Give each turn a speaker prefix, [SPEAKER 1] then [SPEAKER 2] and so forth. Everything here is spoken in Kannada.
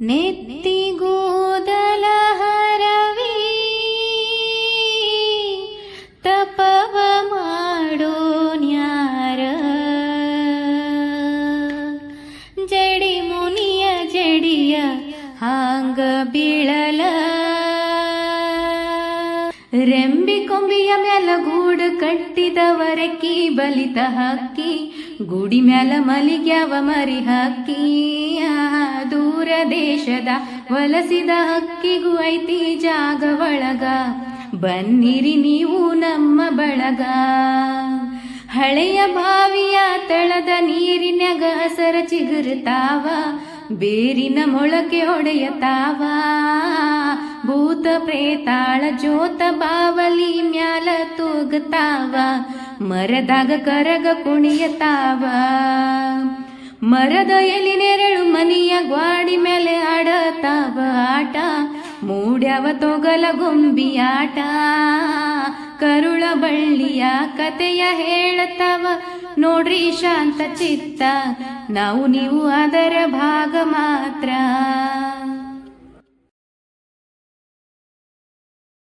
[SPEAKER 1] ನೆತ್ತಿಗೂದಲ ಹರವಿ ತಪವ ಮಾಡೋನ್ಯಾರ ಜಡಿ ಮುನಿಯ ಜಡಿಯ ಹಾಂಗ ಬೀಳಲ ರೆಂಬಿ ಕೊಂಬಿಯ ಮ್ಯಾಲ ಗೂಡು ಕಟ್ಟಿದವರಕ್ಕಿ ಬಲಿತ ಹಕ್ಕಿ ಗುಡಿ ಮ್ಯಾಲ ಮಲಿಗ್ಯಾವ ಮರಿ ಹಕ್ಕಿ ದೂರ ದೇಶದ ವಲಸಿದ ಹಕ್ಕಿಗೂ ಐತಿ ಜಾಗ ಒಳಗ ಬನ್ನಿರಿ ನೀವು ನಮ್ಮ ಬಳಗ ಹಳೆಯ ಬಾವಿಯ ತಳದ ನೀರಿನ್ಯಾಗ ಹಸರ ಚಿಗುರುತ್ತಾವ ಬೇರಿನ ಮೊಳಕೆ ಹೊಡೆಯತಾವ ಭೂತ ಪ್ರೇತಾಳ ಜೋತ ಬಾವಲಿ ಮ್ಯಾಲ ತೂಗತಾವ ಮರದಾಗ ಕರಗ ಕುಣಿಯತಾವ ಮರದ ಎಲಿ ನೆರಳು ಮನಿಯ ಗ್ವಾಡಿ ಮೇಲೆ ಆಡತಾವ ಆಟ ಮೂಡ್ಯಾವ ತೊಗಲ ಗೊಂಬಿಯಾಟ ಕರುಳ ಬಳ್ಳಿಯ ಕತೆಯ ಹೇಳತಾವ ನೋಡ್ರಿ ಶಾಂತ ಚಿತ್ತ ನಾವು ನೀವು ಅದರ ಭಾಗ ಮಾತ್ರ.